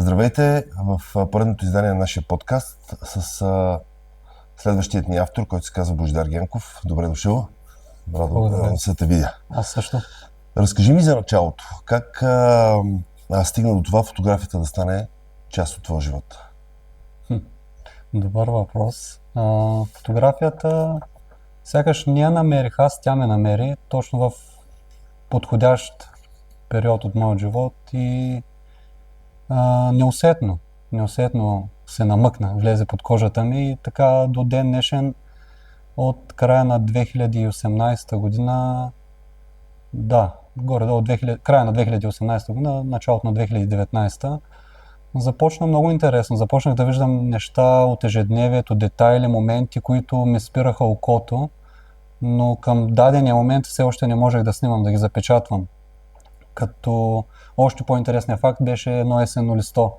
Здравейте в поредното издание на нашия подкаст с следващият ни автор, който се казва Божидар Генков. Добре дошъл. Радвам се да те видя. Аз също. Разкажи ми за началото. Как стигна до това фотографията да стане част от твоя живот? Добър въпрос. Фотографията сякаш не я намерих аз, тя ме намери точно в подходящ период от моят живот и неусетно се намъкна, влезе под кожата ми и така до ден днешен от края на 2018 година, горе-долу края на 2018 година, началото на 2019 започна много интересно. Започнах да виждам неща от ежедневието, детайли, моменти, които ми спираха окото, но към дадения момент все още не можех да снимам, да ги запечатвам. Като още по-интересният факт беше едно есенно листо.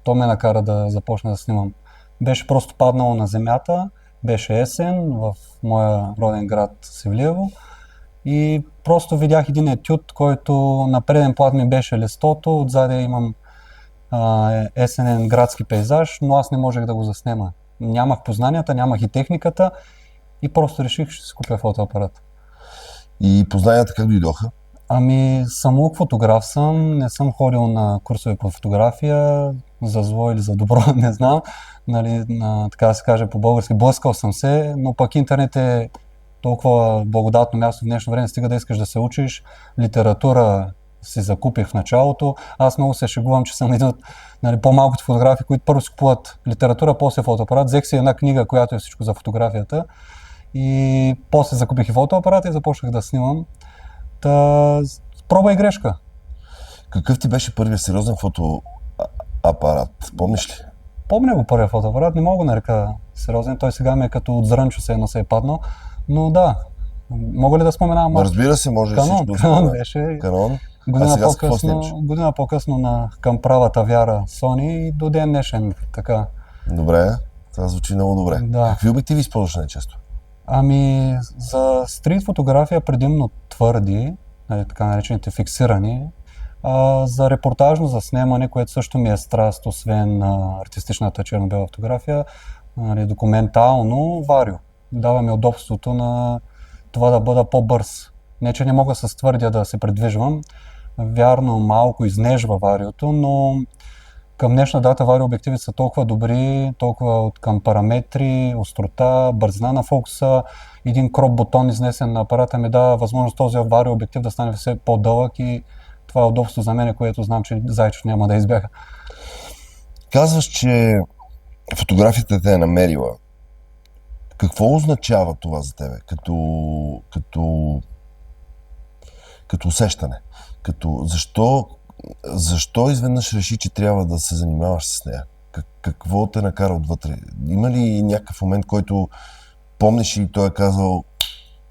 То ме накара да започна да снимам. Беше просто паднало на земята, беше есен в моя роден град Севлиево и просто видях един етюд, който на преден план ми беше листото, отзади имам есенен градски пейзаж, но аз не можех да го заснема. Нямах познанията, нямах и техниката и просто реших, ще си купя фотоапарат. И познанията как дойдоха? Самоук фотограф съм, не съм ходил на курсове по фотография, за зло или за добро, не знам. Така да се каже по-български, блъскал съм се, но пък интернет е толкова благодатно място в днешно време, стига да искаш да се учиш. Литература си закупих в началото. Аз много се шегувам, че съм един от по-малкото фотографи, които първо си купуват литература, после фотоапарат. Взех си една книга, която е всичко за фотографията и после закупих и фотоапарат и започнах да снимам. Проба и грешка. Какъв ти беше първият сериозен фотоапарат? Помниш ли? Помня го първия фотоапарат, не мога го нарека сериозен. Той сега ми е като от зрънчо се е паднал. Но да, мога ли да споменавам? Разбира се, може всичко да Канон беше. Канон. Година по-късно към правата вяра Sony и до ден днешен така. Добре, това звучи много добре. Да. Какви обективи използваш най-често? За стрит фотография предимно твърди, така наречените фиксирани. За репортажно заснемане, което също ми е страст, освен артистичната черно-бела фотография, документално варио. Дава ми удобството на това да бъда по-бърз. Не, че не мога с твърдия да се придвижвам. Вярно, малко изнежва вариото, но към днешна дата варио обективи са толкова добри, толкова от към параметри, острота, бързина на фокуса. Един кроп бутон изнесен на апарата ми дава възможност този варио обектив да стане все по-дълъг и това е удобство за мен, което знам, че Зайчев няма да избяга. Казваш, че фотографията те е намерила. Какво означава това за тебе? Като усещане? Защо изведнъж реши, че трябва да се занимаваш с нея? Какво те накара отвътре? Има ли някакъв момент, който помниш и той е казал,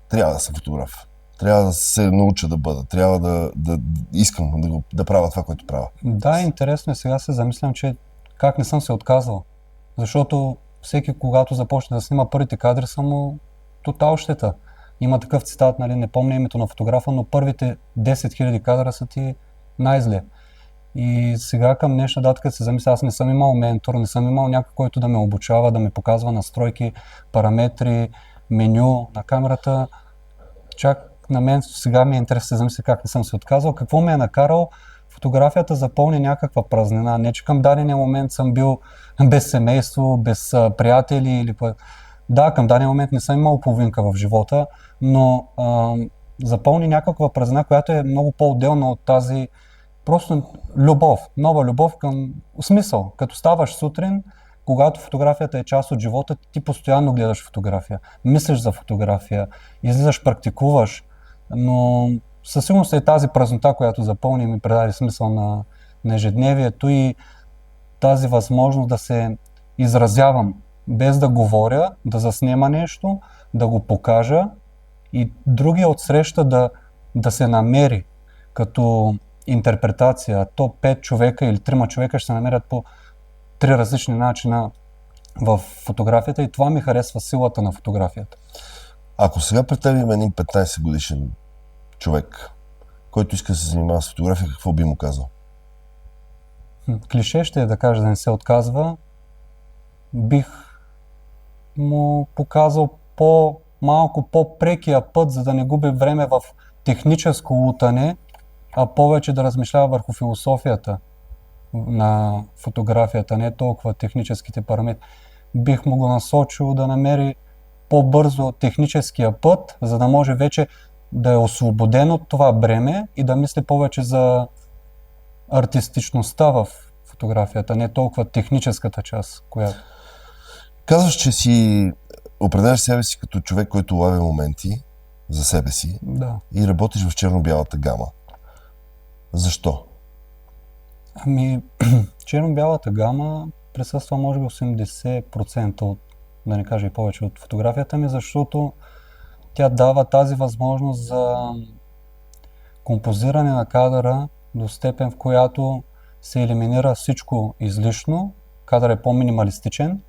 трябва да съм фотограф, трябва да се науча да бъда, трябва да искам да правя това, което правя? Да, интересно е. Сега се замислям, че как не съм се отказал. Защото всеки, когато започне да снима първите кадри, са му тотал щета. Има такъв цитат, не помня името на фотографа, но първите 10 000 кадра са ти най-зле. И сега към днешна дата, като се замисля, аз не съм имал ментор, не съм имал някой, който да ме обучава, да ме показва настройки, параметри, меню на камерата. Чак на мен сега ми е интересно да се замисля как не съм се отказал. Какво ме е накарал фотографията запълни някаква празнина. Не, че към дадения момент съм бил без семейство, без приятели Да, към дадения момент не съм имал половинка в живота, но запълни някаква празнина, която е много по-отделна от тази просто любов, нова любов към смисъл. Като ставаш сутрин, когато фотографията е част от живота, ти постоянно гледаш фотография, мислиш за фотография, излизаш, практикуваш, но със сигурност е тази празнота, която запълни и ми предаде смисъл на ежедневието и тази възможност да се изразявам, без да говоря, да заснема нещо, да го покажа и другия отсреща да се намери като интерпретация. То 5 човека или 3 човека ще се намерят по 3 различни начина в фотографията и това ми харесва силата на фотографията. Ако сега пред теб има един 15 годишен човек, който иска да се занимава с фотография, какво би му казал? Клише ще е да кажа да не се отказва. Бих му показал малко по-прекия път, за да не губи време в техническо лутане, а повече да размишлява върху философията на фотографията, не толкова техническите параметри. Бих му го насочил да намери по-бързо техническия път, за да може вече да е освободен от това бреме и да мисли повече за артистичността в фотографията, не толкова техническата част, която... Казваш, че си определяш себе си като човек, който лави моменти за себе си Да. и работиш в черно-бялата гама. Защо? Ами, черно-бялата гама присъства може би 80% от, да не кажа и повече, от фотографията ми, защото тя дава тази възможност за композиране на кадъра до степен, в която се елиминира всичко излишно, кадър е по-минималистичен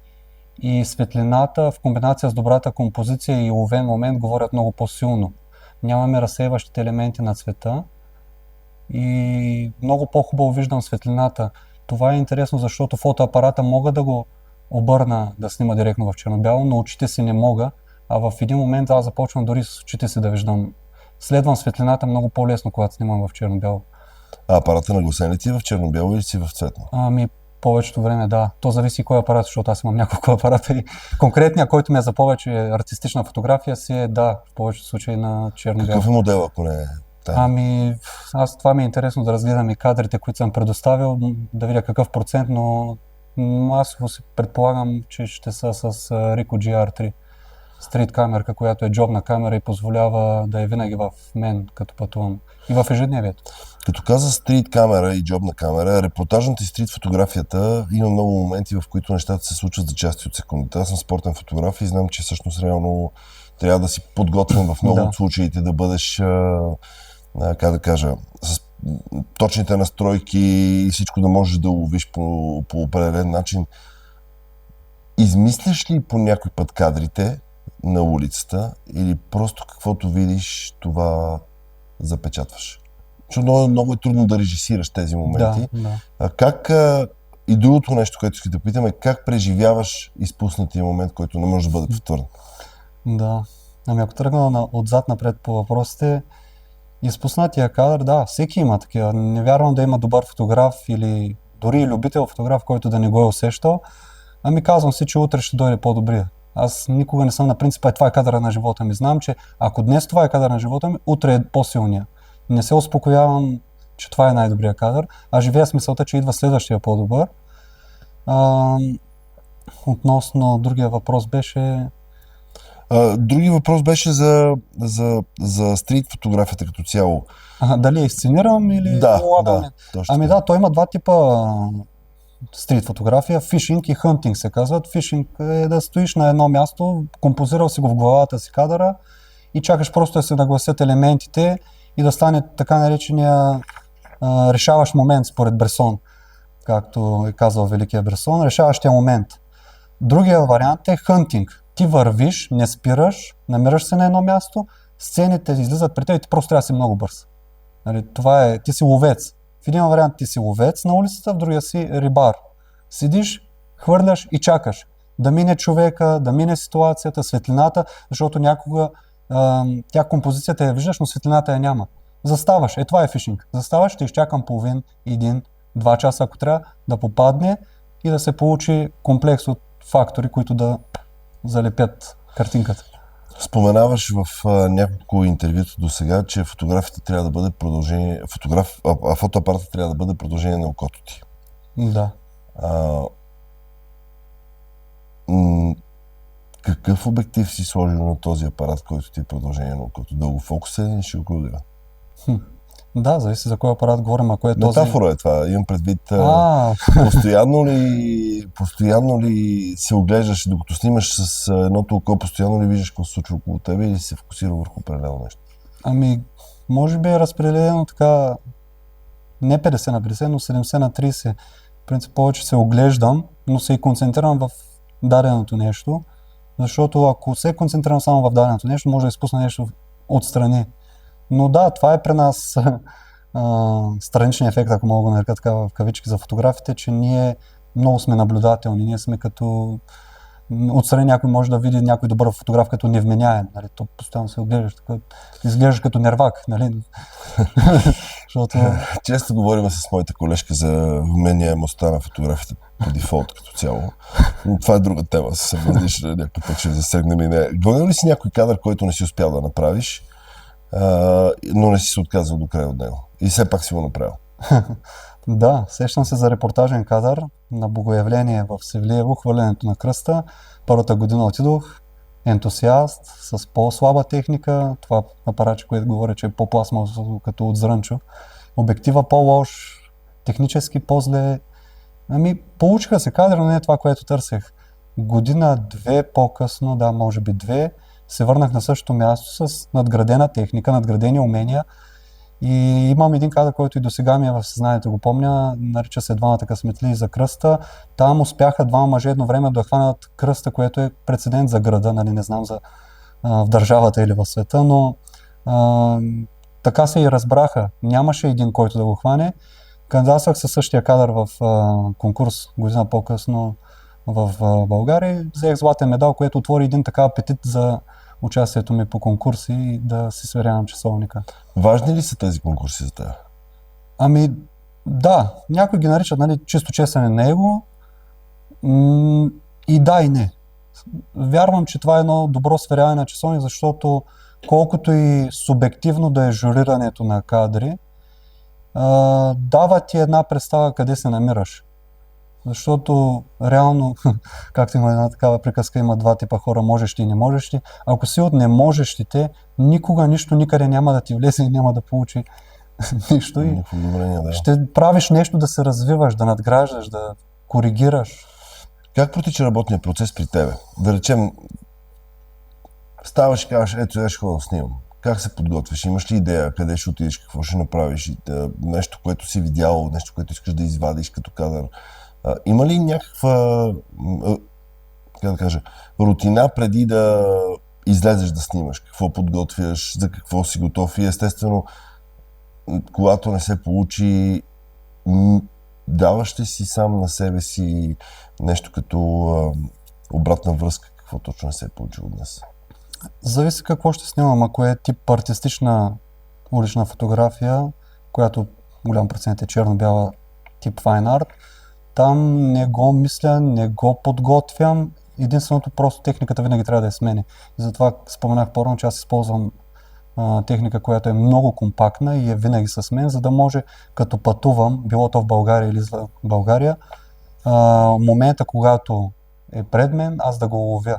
и светлината в комбинация с добрата композиция и уловен момент говорят много по-силно. Нямаме разсейващите елементи на цвета и много по-хубаво виждам светлината. Това е интересно, защото фотоапарата мога да го обърна да снима директно в черно-бяло, но очите си не мога, а в един момент аз започвам дори с очите си да виждам. Следвам светлината много по-лесно, когато снимам в черно-бяло. А апарата нагласен ли ти в черно-бяло или си в цветно? Ами, повечето време да. То зависи кой апарат, защото аз имам няколко апарата и конкретният, който ми е за повече артистична фотография си е да, в повечето случаи на черно-бяло. Какъв е модел, ако не е? Ами, аз това ми е интересно да разгледам и кадрите, които съм предоставил, да видя какъв процент, но масово си предполагам, че ще са с Ricoh GR3. Стрит камерка, която е джобна камера и позволява да е винаги в мен, като пътувам. И в ежедневието. Като каза стрит камера и джобна камера, репортажната и стрит фотографията има много моменти, в които нещата се случват за части от секундите. Аз съм спортен фотограф и знам, че всъщност реално трябва да си подготвен в много от случаите, да бъдеш, как да кажа, с точните настройки и всичко да можеш да ловиш по определен начин. Измисляш ли по някой път кадрите на улицата или просто каквото видиш, това запечатваш? Защото много е трудно да режисираш тези моменти. Да. А как, и другото нещо, което искам да питам е как преживяваш изпуснатия момент, който не може да бъде повторен? Да. Ами ако тръгна отзад напред по въпросите, изпуснатия кадър, да, всеки има такива. Не вярвам да има добър фотограф или дори любител фотограф, който да не го е усещал. Ами казвам си, че утре ще дойде по-добрия. Аз никога не съм на принципа, това е кадъра на живота ми. Знам, че ако днес това е кадър на живота ми, утре е по-силния. Не се успокоявам, че това е най-добрия кадър, а живея с мисълта, че идва следващия по-добър. Относно другия въпрос беше... Други въпрос беше за стрит фотографията като цяло. Дали я изсценирам или Да, улавяме? точно. Ами да, той има два типа стрит фотография, фишинг и хънтинг се казват. Фишинг е да стоиш на едно място, композирал си го в главата си кадъра и чакаш просто да се нагласят елементите и да стане така наречения решаващ момент според Бресон, както е казал великия Бресон, решаващия момент. Другия вариант е хънтинг. Ти вървиш, не спираш, намираш се на едно място, сцените излизат при теб и ти просто трябва да си много бърз. Нали, това е, ти си ловец. В един вариант ти си ловец на улицата, в другия си рибар. Седиш, хвърляш и чакаш да мине човека, да мине ситуацията, светлината, защото някога тя композицията я виждаш, но светлината я няма. Заставаш, това е фишинг. Заставаш, ще изчакам половин, 1-2 часа, ако трябва, да попадне и да се получи комплекс от фактори, които да залепят картинката. Споменаваш в няколко интервюта до сега, че фотографията трябва да бъде продължение, фотоапаратът трябва да бъде продължение на окото ти. Да. Какъв обектив си сложил на този апарат, който ти е продължение на окото? Дългофокусен или широкоъгълен? Да, зависи за кой апарат говорим, ако е този... Метафора е това. Имам предвид, постоянно ли се оглеждаш, докато снимаш с едното око, постоянно ли виждаш какво се случва около тебе или се фокусира върху определено нещо? Ами, може би е разпределено така, не 50 на 50, но 70 на 30. В принцип повече се оглеждам, но се и концентрирам в даденото нещо, защото ако се концентрирам само в даденото нещо, може да изпусна нещо отстрани. Но да, това е при нас страничен ефект, ако мога да го нарека така в кавички за фотографите, че ние много сме наблюдателни. Ние сме като отстрани някой може да види някой добър фотограф като невменяем. Нали? То постоянно се оглеждаш, изглеждаш като нервак. Нали? Защото... Често говорим с моята колежка за вменяемостта на фотографите по дефолт като цяло. Но това е друга тема. Се бъдеш някой път ще засегнем и не. Гонил ли си някой кадър, който не си успял да направиш, но не си се отказал до края от него? И все пак си го направил? Да, сещам се за репортажен кадър на Богоявление в Севлиево, хвърлянето на кръста. Първата година отидох, ентусиаст, с по-слаба техника, това апаратче, което говоря, че е по-пластмасово като от зрънчо. Обектива по-лош, технически по-зле. Получиха се кадри, но не е това, което търсех. Година-две по-късно, да, може би 2, се върнах на същото място с надградена техника, надградени умения. И имам един кадър, който и досега ми е в съзнанието, го помня, нарича се Двамата късметли за кръста. Там успяха двама мъже едно време да хванат кръста, което е прецедент за града, нали, не знам в държавата или в света, но така се и разбраха. Нямаше един, който да го хване. Кандидатствах със същия кадър в конкурс година по-късно в България. Взех златен медал, което отвори един така апетит за участието ми по конкурси и да си сверявам часовника. Важни ли са тези конкурси за теб? Да, някои ги наричат, нали, чисто чесене на его. И да, и не. Вярвам, че това е едно добро сверяване на часовник, защото колкото и субективно да е журирането на кадри, дава ти една представа къде се намираш. Защото реално, както има една такава приказка, има два типа хора, можещи и не можещи. Ако си от неможещите, никога нищо никъде няма да ти влезе и няма да получи нищо. И ще правиш нещо да се развиваш, да надграждаш, да коригираш. Как протича работният процес при тебе? Да речем, ставаш и казваш, ето сега ще ходя да снимам. Как се подготвяш? Имаш ли идея къде ще отидеш, какво ще направиш? Нещо, което си видял, нещо, което искаш да извадиш като кадър? Има ли някаква, как да кажа, рутина преди да излезеш да снимаш? Какво подготвяш, за какво си готов? И естествено, когато не се получи, даваш ли си сам на себе си нещо като обратна връзка? Какво точно не се е получило днес? Зависи какво ще снимам. Ако е тип артистична улична фотография, която голям процент е черно-бяла, тип fine art, там не го мисля, не го подготвям. Единственото, просто техниката винаги трябва да е с мене. И затова споменах по-рано, че аз използвам техника, която е много компактна и е винаги с мен, за да може, като пътувам, било то в България или извън България, момента, когато е пред мен, аз да го ловя.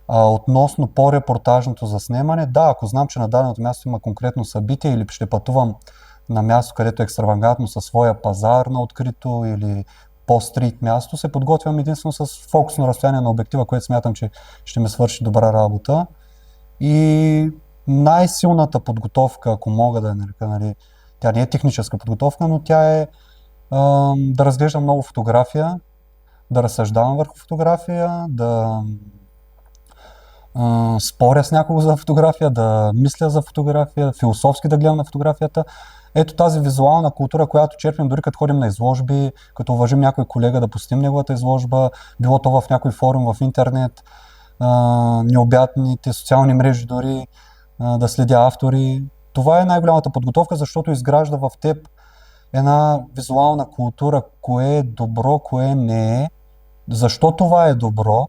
Относно по-репортажното заснемане, да, ако знам, че на даденото място има конкретно събитие или ще пътувам на място, където е екстравагантно със своя пазар на открито или по-стрит място, се подготвям единствено с фокусно разстояние на обектива, което смятам, че ще ми свърши добра работа. И най-силната подготовка, ако мога да я нарека, нали, тя не е техническа подготовка, но тя е да разглеждам много фотография, да разсъждавам върху фотография, да споря с някого за фотография, да мисля за фотография, философски да гледам на фотографията. Ето тази визуална култура, която черпим дори като ходим на изложби, като уважим някой колега да посетим неговата изложба, било то в някой форум в интернет, необятните социални мрежи дори, да следя автори. Това е най-голямата подготовка, защото изгражда в теб една визуална култура, кое е добро, кое не е, защо това е добро,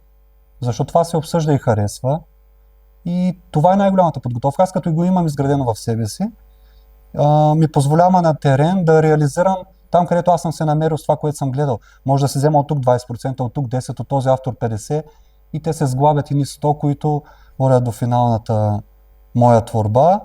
защо това се обсъжда и харесва. И това е най-голямата подготовка. Аз като го имам изградено в себе си, ми позволява на терен да реализирам там, където аз съм се намерил с това, което съм гледал. Може да се взема от тук 20%, от тук 10%, от този автор 50% и те се сглабят едни 100, които водят до финалната моя творба.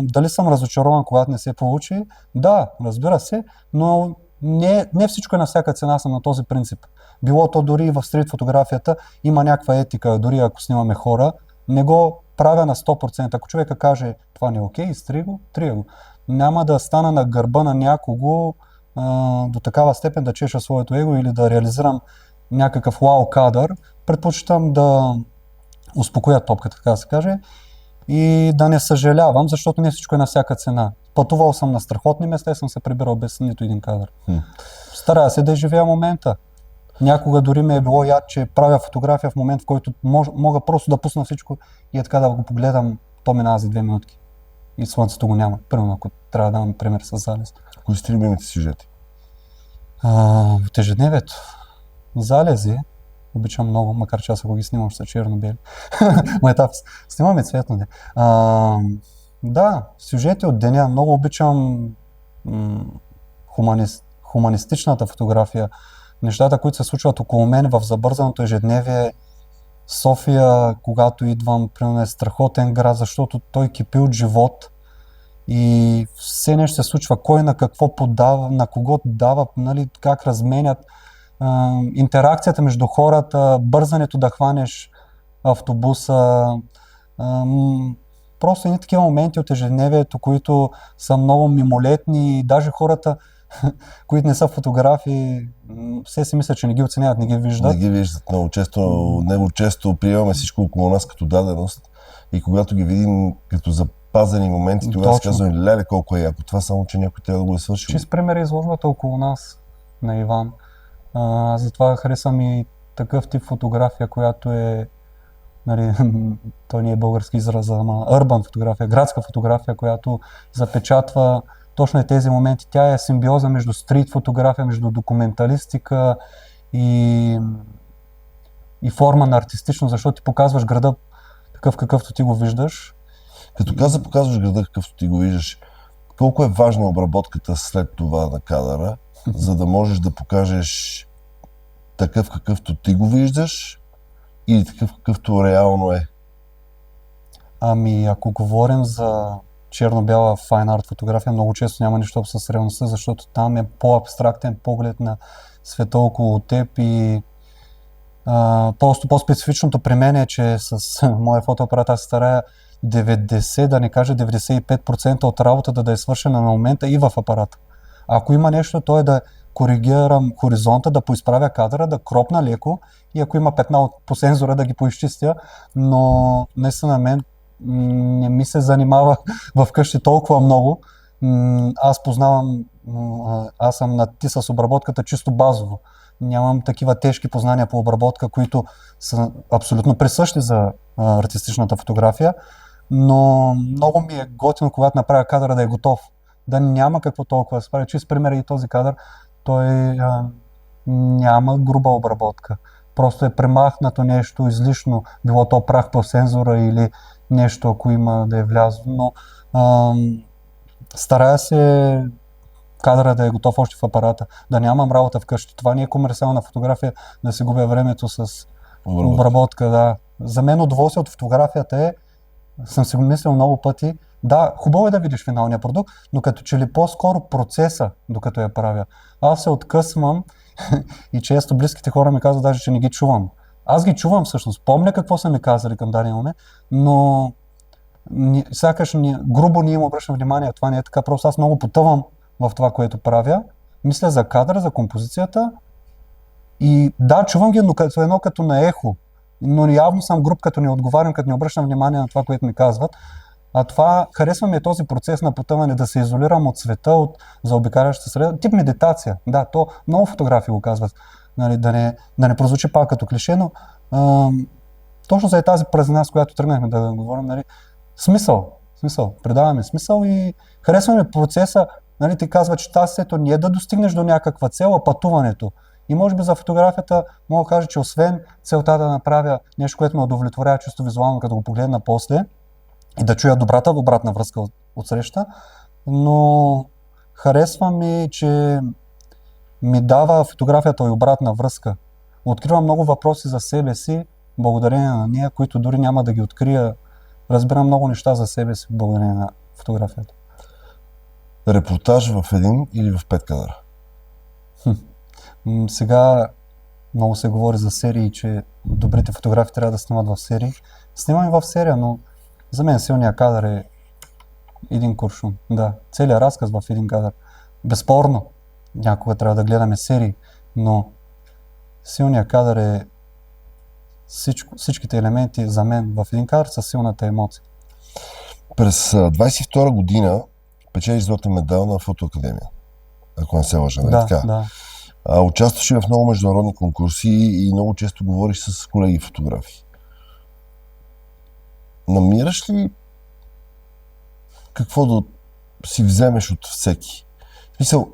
Дали съм разочарован, когато не се получи? Да, разбира се, но не всичко е на всяка цена, съм на този принцип. Било то дори и в стрит фотографията има някаква етика, дори ако снимаме хора, не го правя на 100%. Ако човека каже това не е окей, изтри го, трия го. Няма да стана на гърба на някого до такава степен да чеша своето его или да реализирам някакъв вау кадър. Предпочитам да успокоя топката, така да се каже, и да не съжалявам, защото не всичко е на всяка цена. Пътувал съм на страхотни места и съм се прибирал без нито един кадър. Старая се да живея момента. Някога дори ми е било яд, че правя фотография в момент, в който мога просто да пусна всичко и е така да го погледам, то минава за 2 минутки. И слънцето го няма. Примерно, ако трябва да дам пример с залез. Кои са любимите сюжети? От ежедневието. Залези. Обичам много, макар че аз ако ги снимам, ще са черно-бели. Майтап, снимаме цветно. Да, сюжети от деня. Много обичам хуманистичната фотография. Нещата, които се случват около мен в забързаното ежедневие. София, когато идвам, примерно е страхотен град, защото той кипи от живот и все нещо се случва. Кой на какво подава, на кого дава, нали, как разменят. Интеракцията между хората, бързането да хванеш автобуса. Просто едни такива моменти от ежедневието, които са много мимолетни. Даже хората, които не са фотографи, все си мислят, че не ги оценяват, не ги виждат. Не ги виждат много често. Него често приемаме всичко около нас като даденост и когато ги видим като запазени моменти, тогава си казваме, леле колко е яко. Това само, че някой трябва да го е свършил. Чист пример е изложбата около нас на Иван. Затова харесвам и такъв тип фотография, която е, нали, той не е български израз, ама urban фотография, градска фотография, която запечатва точно и тези моменти. Тя е симбиоза между стрит фотография, между документалистика и форма на артистичност, защото ти показваш града такъв какъвто ти го виждаш. Като показваш града какъвто ти го виждаш, колко е важна обработката след това на кадъра, за да можеш да покажеш такъв какъвто ти го виждаш или такъв какъвто реално е? Ами, ако говорим за черно-бяла файн арт фотография, много често няма нищо общо с реалността, защото там е по-абстрактен поглед на света около теб и по-специфичното при мен е, че с моя фотоапарат аз се старая 90, да не кажа 95% от работата да е свършена на момента и в апарата. Ако има нещо, то е да коригирам хоризонта, да поизправя кадъра, да кропна леко и ако има петна по сензора да ги поизчистя, но наистина мен не ми се занимава вкъщи толкова много. Аз познавам, аз съм на ти с обработката чисто базово. Нямам такива тежки познания по обработка, които са абсолютно присъщи за артистичната фотография, но много ми е готино, когато направя кадъра да е готов. Да няма какво толкова да се прави. Чист пример е и този кадър. Той няма груба обработка. Просто е премахнато нещо излишно, било то прах по сензора или нещо, ако има да е влязло, но старая се кадъра да е готов още в апарата, да нямам работа вкъщи. Това не е комерциална фотография, да се губя времето с обработка. Да. За мен удоволствие от фотографията е, съм си го мислил много пъти, да, хубаво е да видиш финалния продукт, но като че ли по-скоро процеса, докато я правя. Аз се откъсвам и често близките хора ми казват даже, че не ги чувам. Аз ги чувам всъщност, помня какво са ми казали към даден момент, но сякаш грубо не им обръщам внимание, това не е така, просто аз много потъвам в това, което правя, мисля за кадъра, за композицията и да, чувам ги, но като на ехо, но явно съм груб, като не отговарям, като не обръщам внимание на това, което ми казват. А това, харесва ми този процес на потъване, да се изолирам от света, от заобикалящата среда, тип медитация. Да, то много фотографии го казват, нали, да не прозвучи пак като клише, но точно за тази празнина, с която тръгнахме да говорим, нали, смисъл, предаваме смисъл и харесваме процеса, нали, ти казва, че щастието не е да достигнеш до някаква цел, а пътуването. И може би за фотографията мога да кажа, че освен целта да направя нещо, което ме удовлетворява чисто визуално, като го погледна после и да чуя добрата обратна връзка от среща, но харесва ми, че ми дава фотографията и обратна връзка. Откривам много въпроси за себе си, благодарение на нея, които дори няма да ги открия. Разбирам много неща за себе си, благодарение на фотографията. Репортаж в един или в 5 кадъра? Сега много се говори за серии, че добрите фотографи трябва да снимат в серии. Снимам и в серия, но за мен силният кадър е един куршум. Да, целият разказ в един кадър. Безспорно, някога трябва да гледаме серии, но силният кадър е всичките елементи за мен в един кадър са силната емоция. През 22 година печелиш златен медал на Фотоакадемия, ако не се лъжа, нали Да, така? да. Участваш и в много международни конкурси и много често говориш с колеги фотографи. Намираш ли какво да си вземеш от всеки? В смисъл,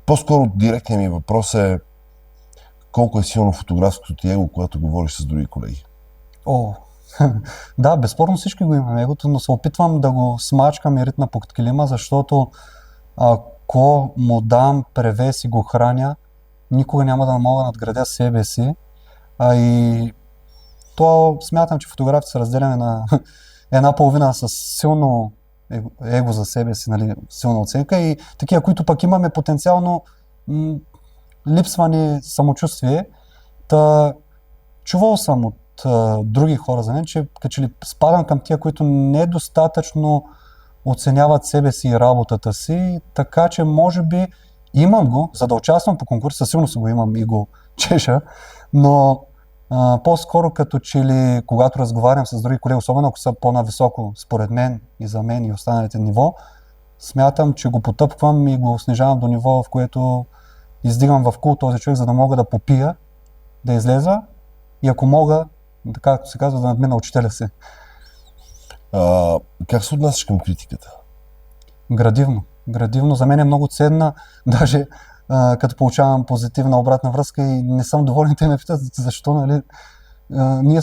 по-скоро директният ми въпрос е колко е силно фотографското ти его, когато говориш с други колеги? О, да, безспорно всички го имаме егото, но се опитвам да го смачкам и ритна под килима, защото ако му дам превес и го храня, никога няма да мога да надградя себе си. И то смятам, че фотографите се разделяме на една половина с силно его за себе си, нали, силна оценка и такива, които пък имаме потенциално липсване самочувствие. Чувал съм от други хора за мен, че като ли спадам към тия, които недостатъчно оценяват себе си и работата си, така че може би имам го, за да участвам по конкурс, със сигурност го имам и го чеша, но по-скоро като че ли, когато разговарям с други колеги, особено ако са по-нависоко според мен и за мен и останалите ниво, смятам, че го потъпквам и го снижавам до ниво, в което издигам в кул този човек, за да мога да попия, да излеза и ако мога, така както се казва, да надмина учителя си. Как се отнасяш към критиката? Градивно. Градивно. За мен е много ценна, даже като получавам позитивна обратна връзка и не съм доволен, те ме питат защо, нали?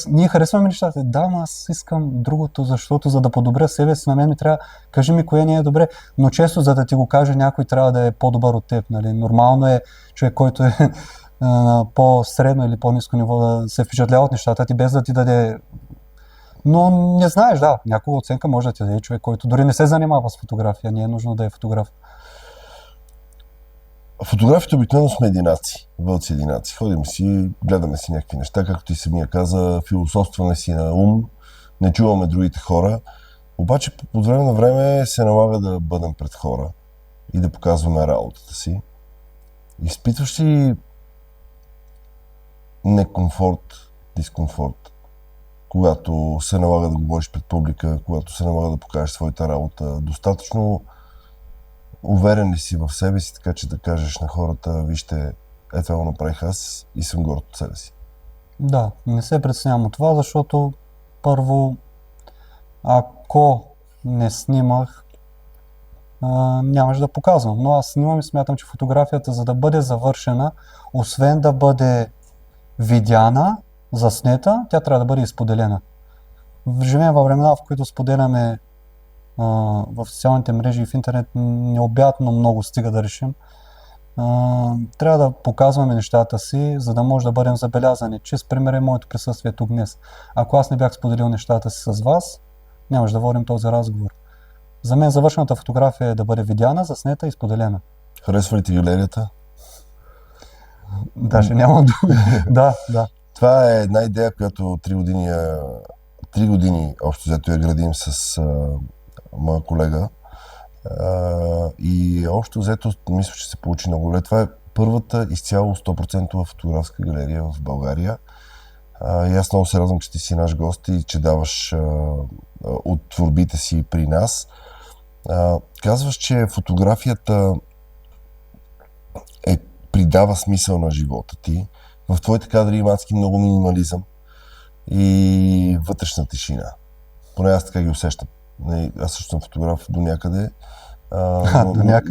Ние харесваме нещата. Да, но аз искам другото, защото за да подобря себе си, на мен ми трябва, кажи ми кое не е добре, но често за да ти го каже някой трябва да е по-добър от теб. Нали? Нормално е човек, който е по-средно или по-ниско ниво да се впечатлява от нещата ти, без да ти даде. Но не знаеш, да, някаква оценка може да ти даде човек, който дори не се занимава с фотография, не е нужно да е фотограф. Фотографите обикновено сме единаци, вълци единаци. Ходим си, гледаме си някакви неща, както ти самия каза, философстваме си на ум, не чуваме другите хора. Обаче от време на време се налага да бъдем пред хора и да показваме работата си. Изпитваш ли некомфорт, дискомфорт, когато се налага да говориш пред публика, когато се налага да покажеш своята работа? Достатъчно уверен ли си в себе си, така че да кажеш на хората, вижте, ето това го направих аз и съм горд от себе си? Да, не се притеснявам от това, защото първо, ако не снимах, нямаше да показвам. Но аз снимам и смятам, че фотографията, за да бъде завършена, освен да бъде видяна, заснета, тя трябва да бъде изподелена. Живеем във времена, в които споделяме в социалните мрежи и в интернет необятно много, стига да решим. Трябва да показваме нещата си, за да може да бъдем забелязани. Чист пример е моето присъствие тук днес. Ако аз не бях споделил нещата си с вас, нямаше да водим този разговор. За мен завършената фотография е да бъде видяна, заснета и споделена. Харесва ли ти галерията? Даже нямам думи. Да. Това е една идея, която 3 години общо взето я градим с моя колега. И общо взето мисля, че се получи много добре. Това е първата изцяло 100% фотографска галерия в България. И аз много се радвам, че ти си наш гост и че даваш от творбите си при нас. Казваш, че фотографията придава смисъл на живота ти. В твоите кадри има адски много минимализъм и вътрешна тишина. Поне аз така ги усещам. Аз също съм фотограф до някъде,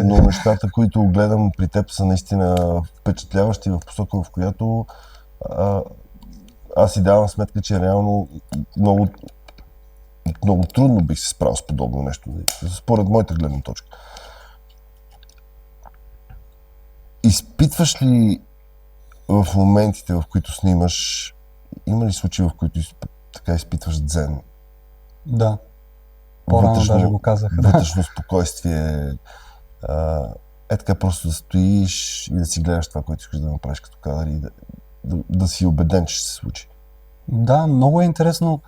но нещата, които гледам при теб, са наистина впечатляващи в посока, в която аз си давам сметка, че реално много трудно бих се справил с подобно нещо, според моята гледна точка. Изпитваш ли в моментите, в които снимаш, има ли случаи, в които така изпитваш дзен? Да. По-рано даже го казах. Вътрешно спокойствие. Така просто да стоиш и да си гледаш това, което искаш да направиш като кадър и да си убеден, че ще се случи. Да, много е интересно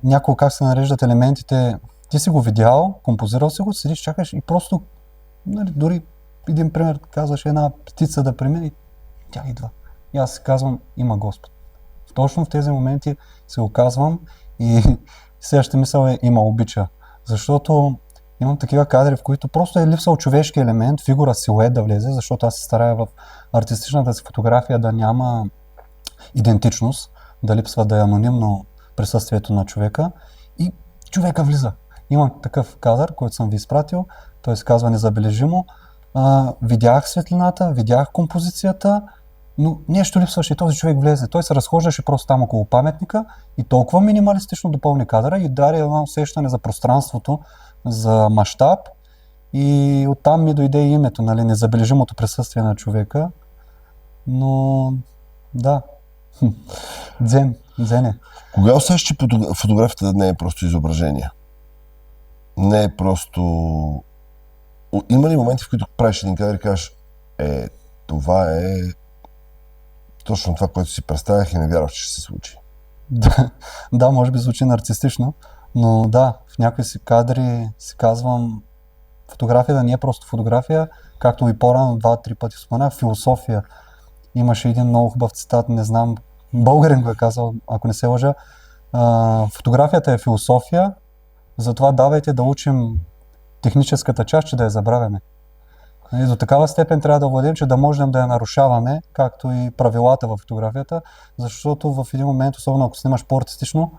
няколко как се нареждат елементите. Ти си го видял, композирал си го, седиш, чакаш и просто, нали, дори един пример, казваш една птица да премине и тя идва. И аз си казвам, има Господ. Точно в тези моменти си го казвам и следващата мисъл е, има обича. Защото имам такива кадри, в които просто е липсал човешки елемент, фигура, силует да влезе, защото аз се старая в артистичната си фотография да няма идентичност, да липсва да е анонимно присъствието на човека и човека влиза. Имам такъв кадър, който съм ви изпратил, той се казва Незабележимо. Видях светлината, видях композицията, но нещо липсваше и този човек влезе. Той се разхождаше просто там около паметника и толкова минималистично допълни кадъра и даде едно усещане за пространството, за мащаб и оттам ми дойде и името, нали, незабележимото присъствие на човека. Но да, дзен е. Кога усещаш, че фотографията не е просто изображение? Не е просто... Има ли моменти, в които правиш един кадър и кажеш, това е точно това, което си представях и не вярвах, че ще се случи? Да, може би звучи нарцистично, но да, в някои си кадри си казвам, фотографията не е просто фотография, както и по-рано 2-3 пъти споменах, философия. Имаше един много хубав цитат, не знам, българин го е казал, ако не се лъжа. Фотографията е философия, затова давайте да учим техническата част, че да я забравяме. И до такава степен трябва да владеем, че да можем да я нарушаваме, както и правилата в фотографията, защото в един момент, особено ако снимаш по-артистично,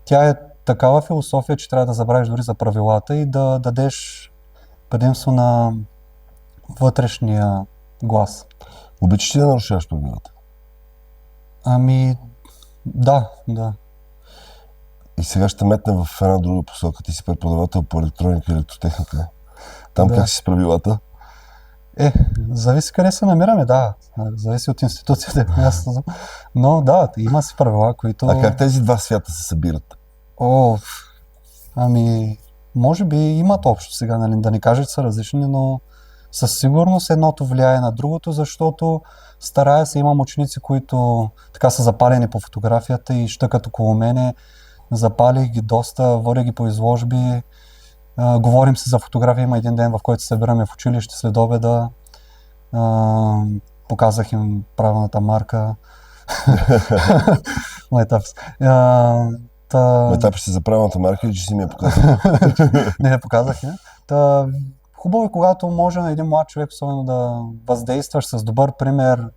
тя е такава философия, че трябва да забравиш дори за правилата и да дадеш предимство на вътрешния глас. Обичаш ли да нарушаваш правилата? Ами, да. И сега ще метна в една друга посока. Ти си преподавател по електроника и електротехника. Там Да. как си с правилата? Зависи къде се намираме, да. Зависи от институцията и мястото. Но да, има си правила, които... А как тези два свята се събират? Ами, може би имат общо сега, нали, да не кажа, че са различни, но със сигурност едното влияе на другото, защото старая се, имам ученици, които така са запалени по фотографията и щъкат около мене. Запалих ги доста, водя ги по изложби. Говорим се за фотография. Има един ден, в който се събираме в училище след обеда. Показах им правилната марка. Майтапс. Майтапиш се за правилната марка или че си ми я показал? Не показах я. Хубаво е, когато може на един млад човек особено да въздействаш с добър пример,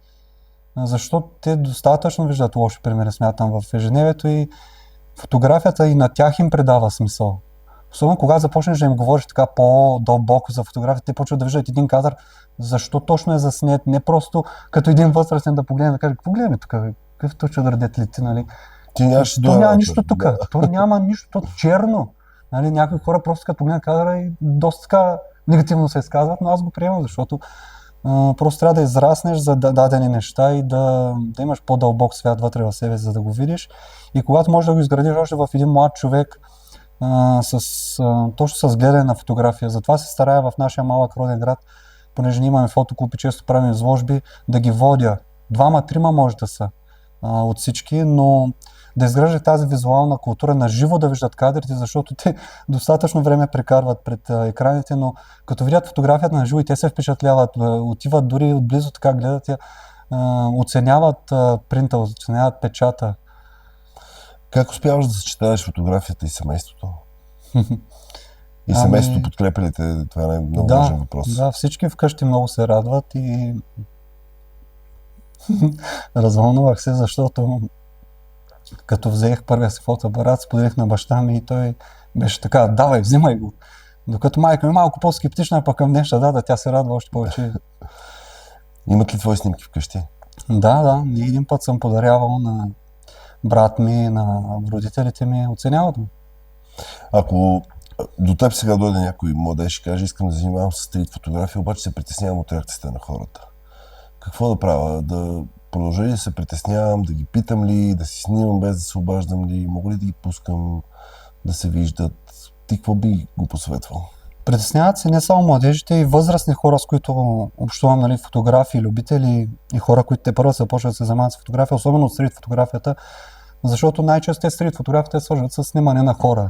защото те достатъчно виждат лоши примери, смятам, в ежедневието и фотографията и на тях им предава смисъл. Особено когато започнеш да им говориш така по-дълбоко за фотографията, те почват да виждат един кадър, защо точно е заснет, не просто като един възрастен да погледне, да каже, какво гледаме тук, какъв точно дърдет ли ти, нали? Ти нямаш То няма нищо тук, то няма нищо, то черно. Нали, някои хора просто като погледнат кадъра и доста така негативно се изказват, но аз го приемам, защото просто трябва да израснеш за дадени неща и да имаш по-дълбок свят вътре в себе, за да го видиш. И когато можеш да го изградиш още в един млад човек, точно с гледане на фотография. Затова се старая в нашия малък роден град, понеже ние имаме фотоклуб и често правим изложби, да ги водя. 2-3 може да са от всички, но да изграждат тази визуална култура, на живо да виждат кадрите, защото те достатъчно време прекарват пред екраните, но като видят фотографията на живо и те се впечатляват, отиват дори отблизо, така гледат я, оценяват принта, оценяват печата. Как успяваш да съчетаваш фотографията и семейството? И семейството подкрепя ли те? Това е много важен въпрос. Да, всички вкъщи много се радват и развълнувах се, защото като взех първия си фотоапарат, споделих на баща ми и той беше така, давай, взимай го. Докато майка ми малко по-скептична, пък към днешна дата тя се радва още повече. Имат ли твои снимки вкъщи? Да, не един път съм подарявал на брат ми, на родителите ми, оценяват го. Ако до теб сега дойде някой младеж и каже, искам да занимавам с стрит фотография, обаче се притеснявам от реакцията на хората. Какво да правя? Да продължа ли да се притеснявам, да ги питам ли, да си снимам без да се обаждам ли, мога ли да ги пускам да се виждат? Ти какво би го посъветвал? Притесняват се не само младежите, и възрастни хора, с които общувам, нали, фотографи, любители и хора, които те първо се почват да се занимават с фотография, особено от стрит фотографията, защото най-често стрит фотографията свързват с снимане на хора.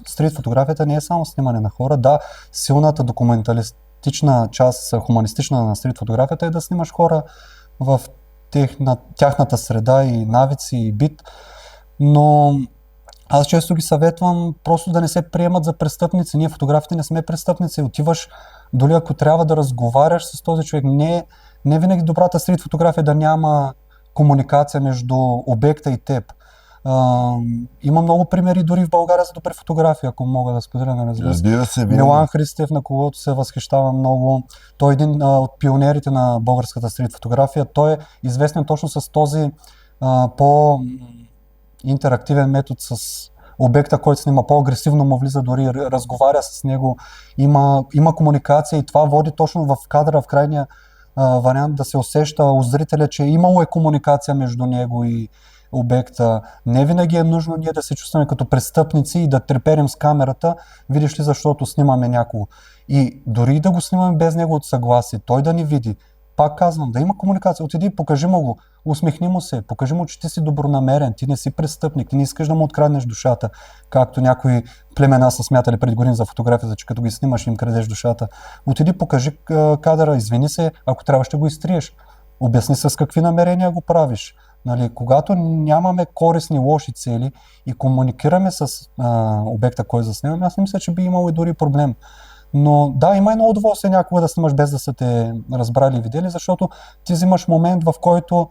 Стрит фотографията не е само снимане на хора, да, силната документалистична част, хуманистична на стрит фотографията е да снимаш хора в тяхната среда и навици и бит, но Аз често ги съветвам просто да не се приемат за престъпници. Ние фотографите не сме престъпници. Отиваш, дори ако трябва да разговаряш с този човек. Не винаги добрата стрит фотография да няма комуникация между обекта и теб. Има много примери дори в България за добри фотографии, ако мога да споделя, нали, Разбира се, винаги. Милан Христев, на когото се възхищава много. Той е един от пионерите на българската стрит фотография. Той е известен точно с този по-интерактивен метод с обекта, който снима, по-агресивно му влиза, дори разговаря с него. Има комуникация и това води точно в кадъра, в крайния вариант да се усеща у зрителя, че имало е комуникация между него и обекта. Не винаги е нужно ние да се чувстваме като престъпници и да треперим с камерата, видиш ли, защото снимаме някого. И дори да го снимаме без неговото съгласие, той да ни види, пак казвам, да има комуникация. Отиди, покажи му го, усмихни му се, покажи му, че ти си добронамерен, ти не си престъпник, ти не искаш да му откраднеш душата, както някои племена са смятали пред години за фотографията, че като ги снимаш им крадеш душата. Отиди, покажи кадъра, извини се, ако трябва ще го изтриеш. Обясни с какви намерения го правиш. Нали, когато нямаме корисни, лоши цели и комуникираме с обекта, който заснемаме, аз не мисля, че би имало и дори проблем. Но да, има едно удоволствие някога да снимаш без да са те разбрали и видели, защото ти взимаш момент, в който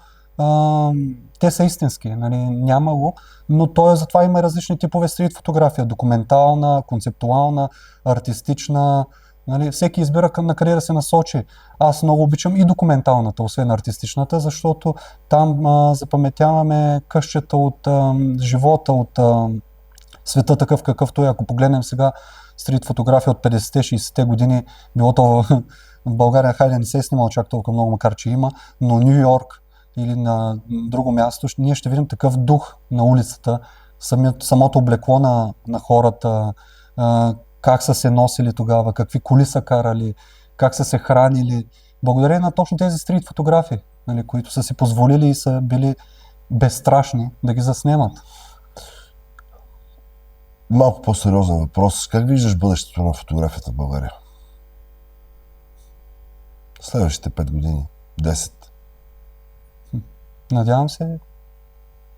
те са истински, нали, няма го, но затова има различни типове стрит фотография, документална, концептуална, артистична, нали, всеки избира на къде да се насочи. Аз много обичам и документалната, освен артистичната, защото там запаметяваме къщата от живота, от света такъв какъвто е. Ако погледнем сега стрит фотография от 50-60-те години, било то в България, хайде не се е снимал чак толкова много, макар че има, но Ню Йорк или на друго място, ние ще видим такъв дух на улицата, самото облекло на хората, как са се носили тогава, какви коли са карали, как са се хранили. Благодарение на точно тези стрит фотографии, нали, които са си позволили и са били безстрашни да ги заснемат. Малко по-сериозен въпрос. Как виждаш бъдещето на фотографията в България? Следващите 5 години, 10. Надявам се,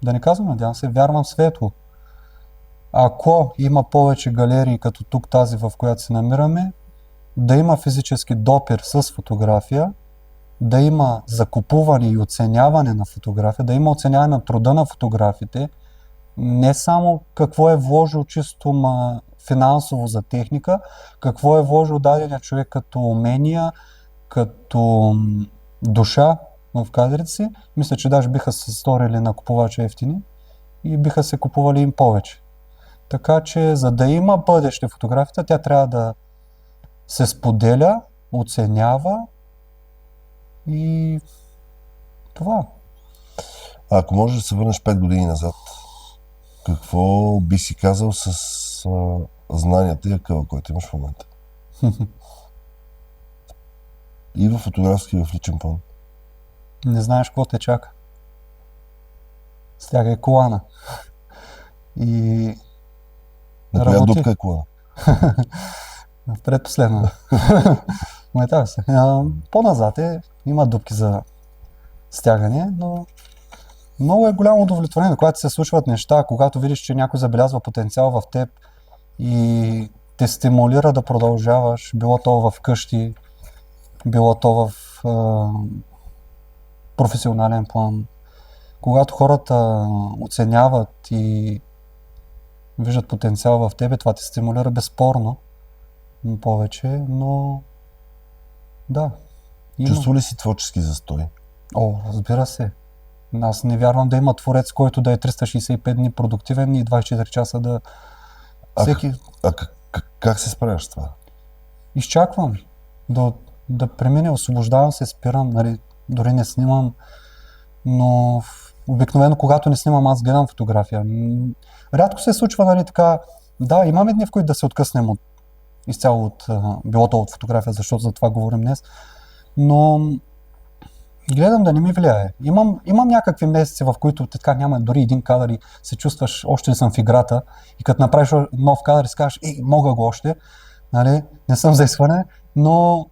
да не казвам, надявам се, вярвам светло. Ако има повече галерии като тук, тази, в която се намираме, да има физически допир с фотография, да има закупуване и оценяване на фотография, да има оценяване на труда на фотографите, не само какво е вложил чисто финансово за техника, какво е вложил дадения човек като умения, като душа в кадрите си. Мисля, че даже биха се сторили на купувача ефтини и биха се купували им повече. Така че, за да има бъдеще фотографията, тя трябва да се споделя, оценява и това. Ако можеш да се върнеш 5 години назад, какво би си казал с знанията и акъла, който имаш в момента? И в фотографски, и в личен план. Не знаеш какво те чака. Стягай колана. И на коя дупка е колана? Предпоследна. Моята се. По-назад има дупки за стягане, но много е голямо удовлетворение, когато се случват неща, когато видиш, че някой забелязва потенциал в теб и те стимулира да продължаваш, било то в къщи, било то в професионален план. Когато хората оценяват и виждат потенциал в тебе, това те стимулира безспорно повече, но да. Чувства ли си творчески застой? Разбира се. Аз не вярвам да има творец, който да е 365 дни продуктивен и 24 часа да... Как се справяш с това? Изчаквам да премине, освобождавам се, спирам, нали, дори не снимам, но обикновено когато не снимам, аз гледам фотография. Рядко се случва, нали, така, да, имаме дни, в които да се откъснем изцяло от билото от фотография, защото за това говорим днес, но гледам да не ми влияе. Имам някакви месеци, в които така няма дори един кадър и се чувстваш, още ли съм в играта, и като направиш нов кадър и си кажеш, мога го още, нали, не съм за изхване, но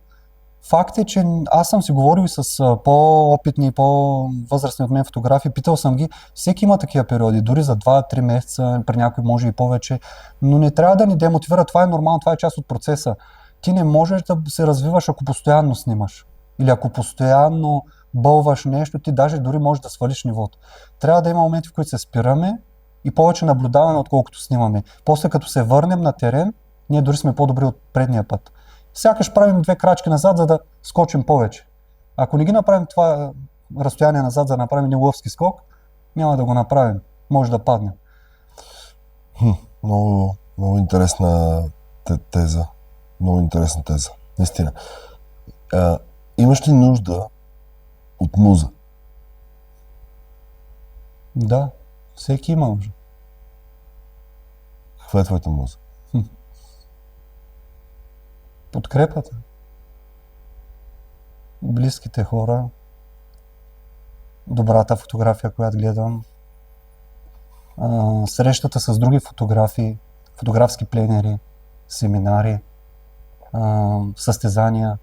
Факт е, че аз съм си говорил и с по-опитни и по-възрастни от мен фотографи, питал съм ги, всеки има такива периоди, дори за 2-3 месеца, при някой може и повече, но не трябва да ни демотивира, това е нормално, това е част от процеса. Ти не можеш да се развиваш, ако постоянно снимаш. Или ако постоянно бълваш нещо, ти даже дори можеш да свалиш нивото. Трябва да има моменти, в които се спираме и повече наблюдаваме, отколкото снимаме. После като се върнем на терен, ние дори сме по-добри от предния път. Сякаш правим 2 крачки назад, за да скочим повече. Ако не ги направим това разстояние назад, за да направим един лъвски скок, няма да го направим. Може да паднем. Много, много интересна теза. Много интересна теза. Наистина. Имаш ли нужда от муза? Да, всеки има нужда. Каква е твоята муза? Подкрепата. Близките хора. Добрата фотография, която гледам. Срещата с други фотографи, фотографски пленери, семинари, състезания,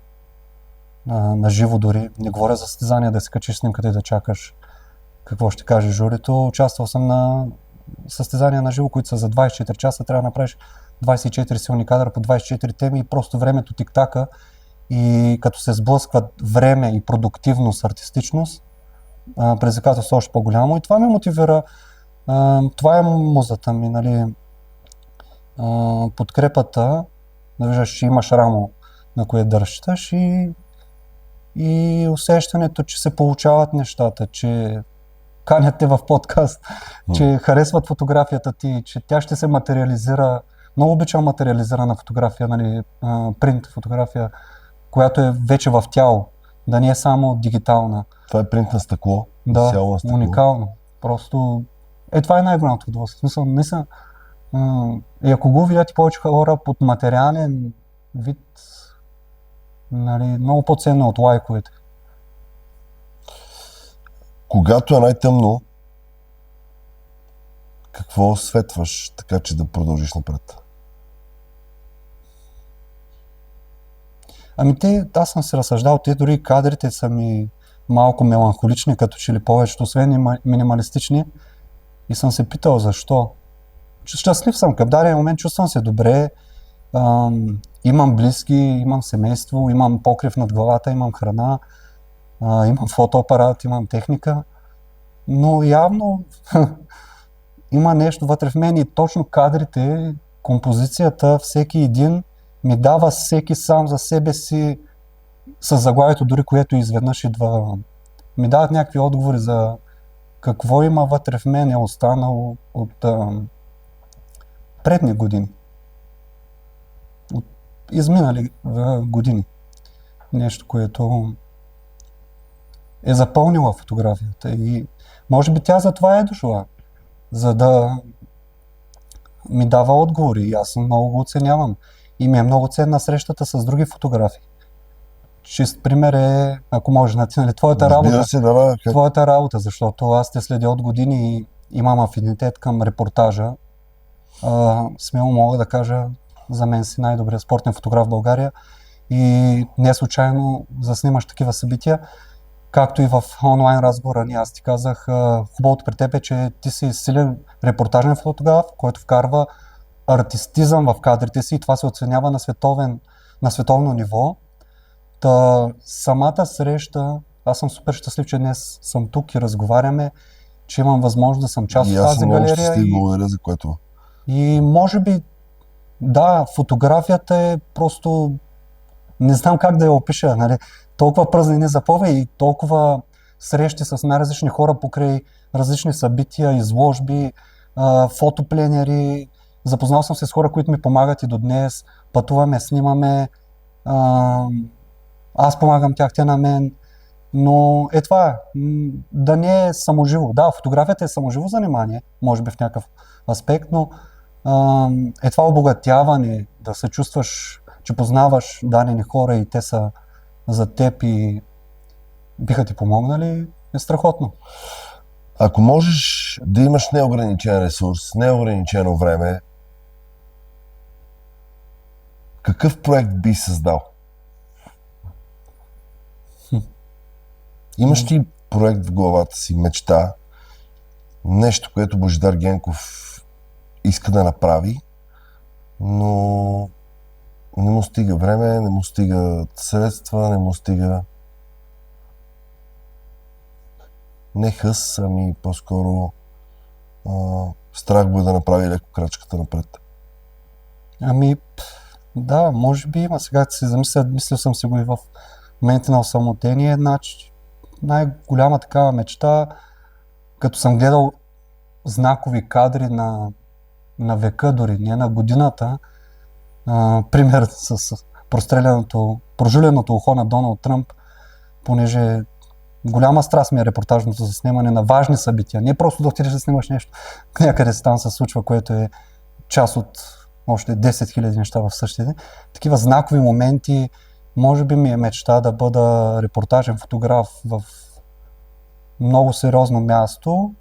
на живо дори. Не говоря за състезания да се качиш снимката и да чакаш какво ще каже журито. Участвал съм на състезания на живо, които са за 24 часа, трябва да направиш 24 силни кадра по 24 теми и просто времето тик-така и като се сблъскват време и продуктивност, артистичност, предизвикателство още по-голямо и това ме мотивира. Това е музата ми, нали, подкрепата, да виждаш, че имаш рамо, на кое да разчиташ и усещането, че се получават нещата, че канят те в подкаст, че харесват фотографията ти, че тя ще се материализира. Много обичам материализирана фотография, нали, принт фотография, която е вече в тяло, да не е само дигитална. Това е принт на стъкло. Да, на стъкло. уникално. Просто това е най-голямото удоволствие. Смисъл, не са. И ако го видят и повече хора под материален вид, нали, много по-ценно от лайковете. Когато е най-тъмно, какво осветваш, така че да продължиш напред? Аз съм се разсъждал, те дори кадрите са ми малко меланхолични, като че ли повечето, освен минималистични. И съм се питал защо. Щастлив съм, към даден момент чувствам се добре, имам близки, имам семейство, имам покрив над главата, имам храна, имам фотоапарат, имам техника, но явно има нещо вътре в мен и точно кадрите, композицията, всеки един ми дава всеки сам за себе си с заглавието, дори което изведнъж идва, ми дават някакви отговори за какво има вътре в мен е останало от предни години. От изминали години. Нещо, което е запълнила фотографията и може би тя за това е дошла, за да ми дава отговори и аз много го оценявам. И ми е много ценна срещата с други фотографи. Чист пример е, ако може, нали, твоята работа. Твоята работа, защото аз те следя от години и имам афинитет към репортажа. Смело мога да кажа, за мен си най-добрият спортен фотограф в България и не случайно заснимаш такива събития. Както и в онлайн разговора, аз ти казах, хубавото при теб е, че ти си силен репортажен фотограф, който вкарва артистизъм в кадрите си и това се оценява на световно ниво. Самата среща, аз съм супер щастлив, че днес съм тук и разговаряме, че имам възможност да съм част от тази галерия. И аз съм много благодаря за което. И може би, да, фотографията е просто, не знам как да я опиша, нали? Толкова празнини запове и толкова срещи с най-различни хора покрай различни събития, изложби, фотопленери. Запознал съм се с хора, които ми помагат и до днес. Пътуваме, снимаме. Аз помагам тях, те на мен. Но това да не е саможиво. Да, фотографията е саможиво занимание, може би в някакъв аспект, но това обогатяване, да се чувстваш, че познаваш дадени хора и те са за теб и биха ти помогнали, е страхотно. Ако можеш да имаш неограничен ресурс, неограничено време, какъв проект би създал? Имаш ли проект в главата си, мечта, нещо, което Божидар Генков иска да направи, но не му стига време, не му стига средства, не му стига не хъс, ами по-скоро страх го е да направи леко крачката напред. Ами, да, може би има. Сега се замисля, мислил съм си го и в моменти на осамотение. Значи, най-голяма такава мечта, като съм гледал знакови кадри на века, дори не на годината, пример с прожуленото ухо на Доналд Тръмп, понеже голяма страст ми е репортажното заснемане на важни събития. Не просто да отидеш да снимаш нещо, някъде се там се случва, което е част от още 10 000 неща в същите. Такива знакови моменти, може би ми е мечта да бъда репортажен фотограф в много сериозно място,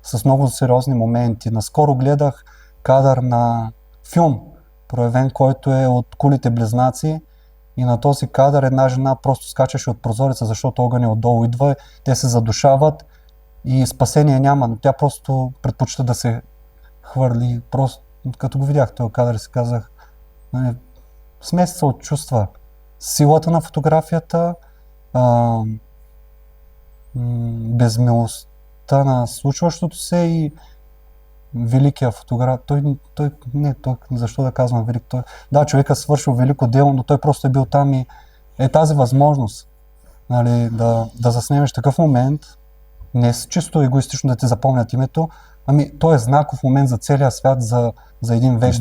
с много сериозни моменти. Наскоро гледах кадър на филм, проявен, който е от Кулите близнаци, и на този кадър една жена просто скачаше от прозореца, защото огъня отдолу идва, те се задушават и спасение няма, но тя просто предпочита да се хвърли. Просто като го видях този кадър си казах, смесица от чувства. Силата на фотографията, безмилостта на случващото се и великия фотограф. Защо да казвам велик? Да, човекът свършил велико дело, но той просто е бил там и е тази възможност, нали, да заснемеш такъв момент, не е чисто егоистично да ти запомнят името, ами той е знаков момент за целия свят, за един век.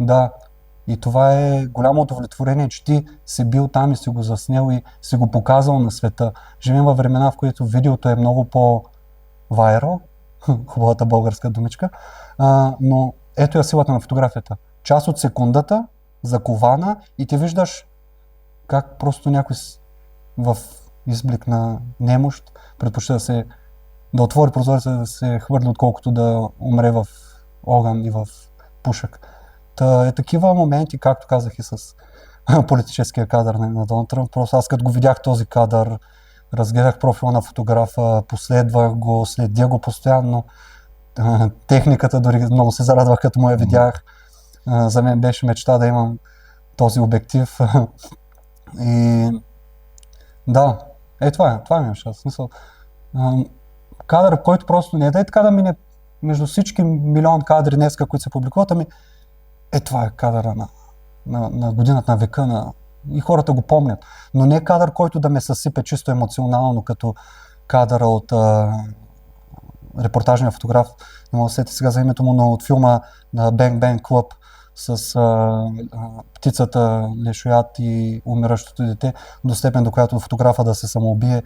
Да. И това е голямо удовлетворение, че ти си бил там и си го заснел и си го показал на света. Живеем във времена, в които видеото е много по-вайрал, хубавата българска думичка, но ето е силата на фотографията. Част от секундата, закована, и ти виждаш как просто някой в изблик на немощ предпочита да отвори прозореца, да се хвърли, отколкото да умре в огън и в пушък. Такива моменти, както казах и с политическия кадър на Доналд Тръмп. Просто аз като го видях този кадър, разгледах профила на фотографа, последвах го, следя го постоянно. Техниката дори много се зарадвах, като му я видях. За мен беше мечта да имам този обектив. И да, това ми е смисъл. Кадър, който просто не е така да мине между всички милион кадри днеска, които се публикуват, ами това е кадъра на годината, на века, и хората го помнят. Но не е кадър, който да ме съсипе чисто емоционално, като кадъра от репортажния фотограф, не мога да сетя сега за името му, но от филма на Bang Bang Club с птицата, лешоят и умиращото дете, до степен до която фотографа да се самоубие,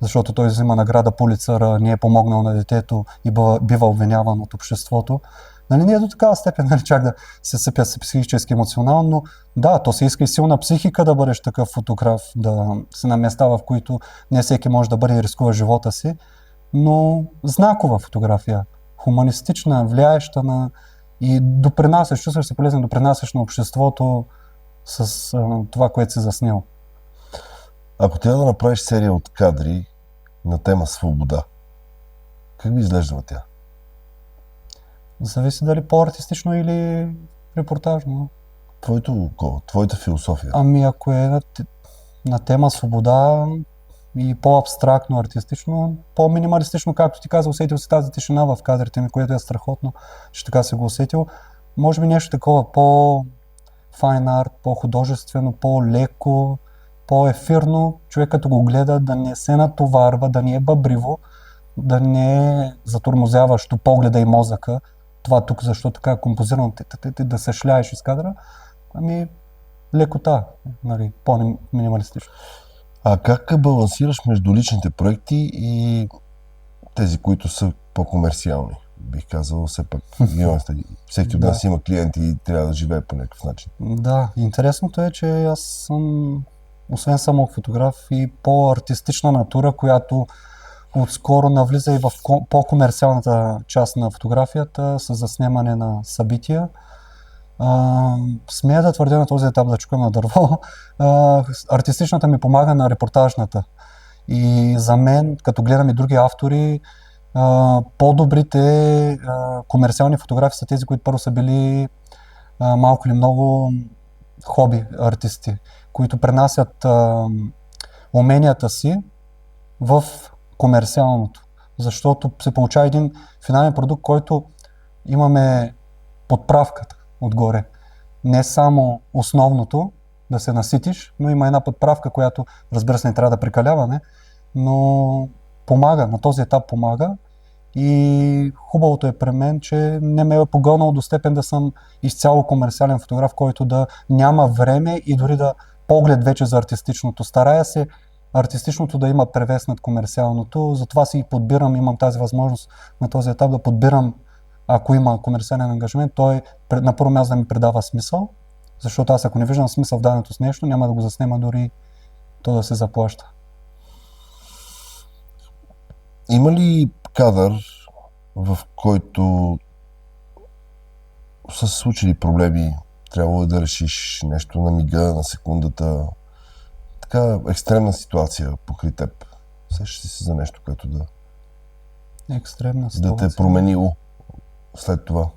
защото той взима награда Пулицър, не е помогнал на детето и бива обвиняван от обществото. Нали, не е до такава степен, нали, чак да се съпя психически, емоционално, но да, то се иска и силна психика да бъдеш такъв фотограф, да си на места, в които не всеки може да бъде и рискува живота си, но знакова фотография, хуманистична, влияеща и допринасяш, чувстваш се полезен, допринасяш на обществото с това, което си заснел. Ако трябва да направиш серия от кадри на тема свобода, как би изглеждала тя? Зависи дали по-артистично или репортажно. Твоята философия? Ами ако е на тема свобода и по-абстрактно, артистично, по-минималистично, както ти каза, усетил си тази тишина в кадрите ми, което е страхотно, че така си го усетил. Може би нещо такова по-файн арт, по-художествено, по-леко, по-ефирно, човек като го гледа да не се натоварва, да не е бъбриво, да не е затормозяващо погледа и мозъка. Това тук, защо така е композирано, да се шляеш из кадра, ами лекота, нали, по-минималистично. А как балансираш между личните проекти и тези, които са по-комерциални? Бих казал, все пак, всеки от нас има клиенти и трябва да живее по някакъв начин. Да, интересното е, че аз съм, освен само фотограф, и по-артистична натура, която отскоро навлиза и в по-комерциалната част на фотографията с заснемане на събития. Смея да твърдя на този етап, да чукам на дърво, артистичната ми помага на репортажната. И за мен, като гледам и други автори, по-добрите комерциални фотографи са тези, които първо са били малко или много хоби артисти, които пренасят уменията си в комерциалното. Защото се получава един финален продукт, който имаме подправката отгоре. Не само основното, да се наситиш, но има една подправка, която, разбира се, не трябва да прекаляваме, но помага, на този етап помага. И хубавото е при мен, че не ме е погълнал до степен да съм изцяло комерциален фотограф, който да няма време и дори да поглед вече за артистичното. Старая се артистичното да има превес над комерциалното, затова си подбирам, имам тази възможност на този етап да подбирам, ако има комерциален ангажимент, той на първо място да ми предава смисъл, защото аз ако не виждам смисъл в даденото с нещо, няма да го заснема дори то да се заплаща. Има ли кадър, в който са се случили проблеми, трябвало да решиш нещо на мига, на секундата, така екстремна ситуация покрай теб? Сещаш ли си за нещо, което Екстремна да ситуация. те е променило след това?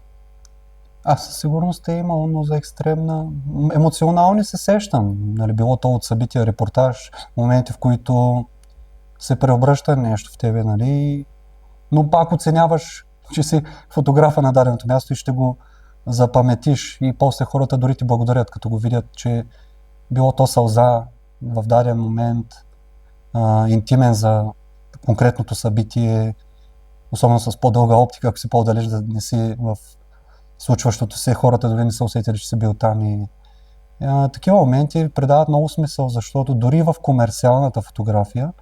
Със сигурност е имало, но за екстремна... Емоционални се сещам. Нали, било то от събития, репортаж, моменти, в които се преобръща нещо в тебе, нали? Но пак оценяваш, че си фотографа на даденото място и ще го запаметиш и после хората дори ти благодарят, като го видят, че било то сълза в даден момент, интимен за конкретното събитие, особено с по-дълга оптика, ако си по-далеч да не си в случващото се, хората дори не са усетили, че си бил там. И такива моменти придават много смисъл, защото дори в комерциалната фотография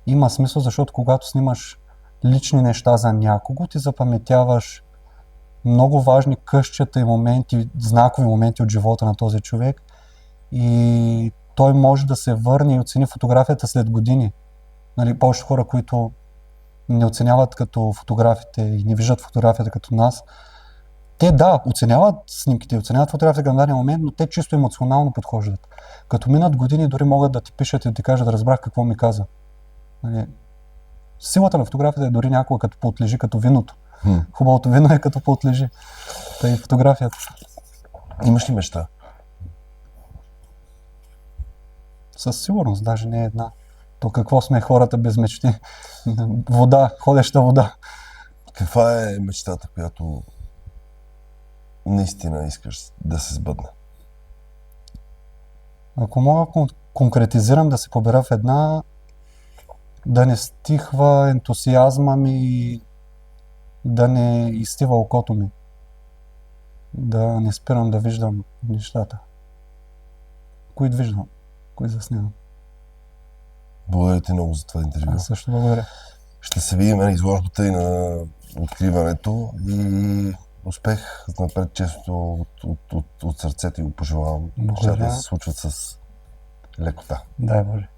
има смисъл, защото когато снимаш лични неща за някого, ти запаметяваш много важни късчета и моменти, знакови моменти от живота на този човек и той може да се върне и оцени фотографията след години. Нали, повече хора, които не оценяват като фотографите и не виждат фотографията като нас, те оценяват снимките, оценяват фотографията към даден момент, но те чисто емоционално подхождат. Като минат години, дори могат да ти пишат и да ти кажат, да разбрах какво ми каза. Нали, силата на фотографията е дори някога като поотлежи, като виното. Хубавото вино е като поотлежи. Та и фотографията. Имаш ли мечта? Със сигурност, даже не е една. То какво сме хората без мечти? Вода, ходеща вода. Каква е мечтата, която наистина искаш да се сбъдне? Ако мога конкретизирам, да се побера в една, да не стихва ентусиазма ми, да не изстива окото ми, да не спирам да виждам нещата, които виждам, които заснемам. Благодаря ти много за това интервю. Аз също благодаря. Ще се видим на изложбата и на откриването и успех напред, често от сърцето и го пожелавам. Нещата да се случват с лекота. Дай Боже.